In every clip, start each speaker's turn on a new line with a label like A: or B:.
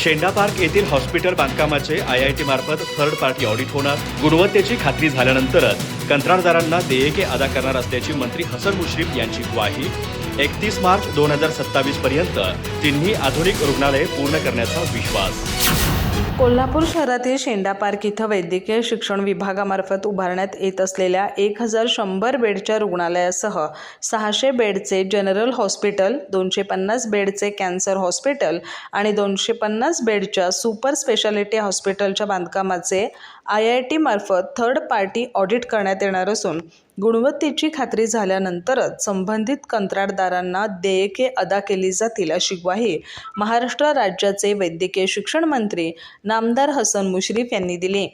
A: शेंडा park येथील hospital बांधकामाचे IIT मार्फत थर्ड पार्टी ऑडिट होणार. गुणवत्तेची खात्री झाल्यानंतरच कंत्राटदारांना देयके अदा करणार असल्याची मंत्री हसन मुश्रीफ यांची ग्वाही. 31 मार्च 2027 पर्यंत तिन्ही आधुनिक रुग्णालये पूर्ण करण्याचा विश्वास.
B: कोल्हापूर शहरातील शेंडा पार्क इथं वैद्यकीय शिक्षण विभागामार्फत उभारण्यात येत असलेल्या 1100 बेडच्या रुग्णालयासह 600 बेडचे जनरल हॉस्पिटल, 250 बेडचे कॅन्सर हॉस्पिटल आणि 250 बेडच्या सुपर स्पेशालिटी हॉस्पिटलच्या बांधकामाचे IIT मार्फत थर्ड पार्टी ऑडिट करण्यात येणार असून गुणवत्तेची खात्री झाल्यानंतरच संबंधित कंत्राटदारांना देयके अदा केली जातील अशी ग्वाही महाराष्ट्र राज्याचे वैद्यकीय शिक्षण मंत्री नामदार हसन मुश्रीफ यांनी दिली.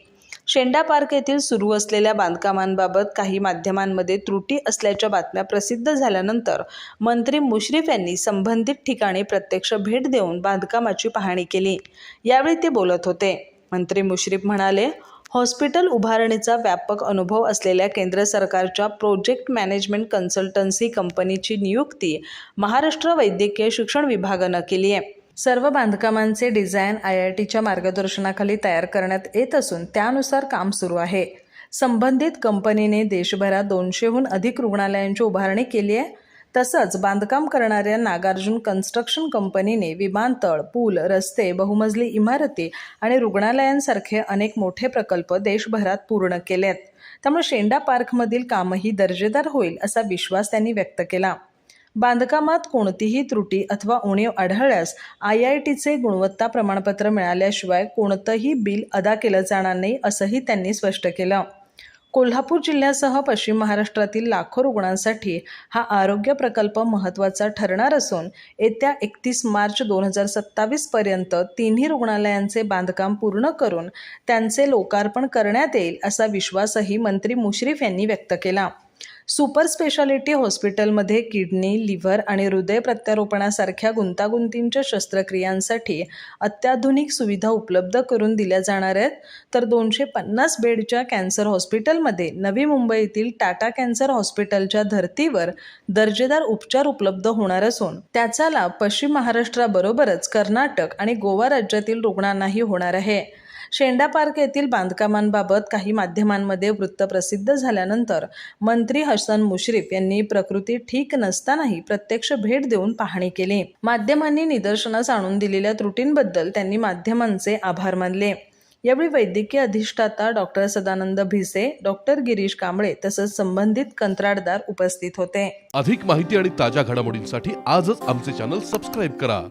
B: शेंडा पार्क येथील सुरू असलेल्या बांधकामांबाबत काही माध्यमांमध्ये त्रुटी असल्याच्या बातम्या प्रसिद्ध झाल्यानंतर मंत्री मुश्रीफ यांनी संबंधित ठिकाणी प्रत्यक्ष भेट देऊन बांधकामाची पाहणी केली. यावेळी ते बोलत होते. मंत्री मुश्रीफ म्हणाले, हॉस्पिटल उभारणीचा व्यापक अनुभव असलेल्या केंद्र सरकारच्या प्रोजेक्ट मॅनेजमेंट कन्सल्टन्सी कंपनीची नियुक्ती महाराष्ट्र वैद्यकीय शिक्षण विभागानं केली आहे. सर्व बांधकामांचे डिझाईन IITच्या मार्गदर्शनाखाली तयार करण्यात येत असून त्यानुसार काम सुरू आहे. संबंधित कंपनीने देशभरात 200हून अधिक रुग्णालयांची उभारणी केली आहे. तसंच बांधकाम करणाऱ्या नागार्जुन कन्स्ट्रक्शन कंपनीने विमानतळ, पूल, रस्ते, बहुमजली इमारती आणि रुग्णालयांसारखे अनेक मोठे प्रकल्प देशभरात पूर्ण केलेत. त्यामुळे शेंडा पार्कमधील कामही दर्जेदार होईल असा विश्वास त्यांनी व्यक्त केला. बांधकामात कोणतीही त्रुटी अथवा उणीव आढळल्यास IITचे गुणवत्ता प्रमाणपत्र मिळाल्याशिवाय कोणतंही बिल अदा केलं जाणार नाही असंही त्यांनी स्पष्ट केलं. कोल्हापूर जिल्ह्यासह पश्चिम महाराष्ट्रातील लाखो रुग्णांसाठी हा आरोग्य प्रकल्प महत्त्वाचा ठरणार असून येत्या 31 मार्च 2027 पर्यंत तिन्ही रुग्णालयांचे बांधकाम पूर्ण करून त्यांचे लोकार्पण करण्यात येईल असा विश्वासही मंत्री मुश्रीफ यांनी व्यक्त केला. सुपर स्पेशालिटी हॉस्पिटलमध्ये किडनी, लिव्हर आणि हृदय प्रत्यारोपणासारख्या गुंतागुंतींच्या शस्त्रक्रियांसाठी अत्याधुनिक सुविधा उपलब्ध करून दिल्या जाणार आहेत. तर 250 बेडच्या कॅन्सर हॉस्पिटलमध्ये नवी मुंबईतील टाटा कॅन्सर हॉस्पिटलच्या धर्तीवर दर्जेदार उपचार उपलब्ध होणार असून त्याचा लाभ पश्चिम महाराष्ट्राबरोबरच कर्नाटक आणि गोवा राज्यातील रुग्णांनाही होणार आहे. शेंडा पार्क येथील बांधकामांबाबत काही माध्यमांमध्ये वृत्त प्रसिद्ध झाल्यानंतर मंत्री हसन मुश्रीफ यांनी प्रकृती ठीक नसतानाही प्रत्यक्ष भेट देऊन पाहणी केली. माध्यमांनी निदर्शनास आणून दिलेल्या त्रुटींबद्दल त्यांनी माध्यमांचे आभार मानले. यावेळी वैद्यकीय अधिष्ठाता डॉक्टर सदानंद भिसे, डॉक्टर गिरीश कांबळे तसंच संबंधित कंत्राटदार उपस्थित होते.
C: अधिक माहिती आणि ताज्या घडामोडींसाठी आजच आमचे चॅनल सबस्क्राईब करा.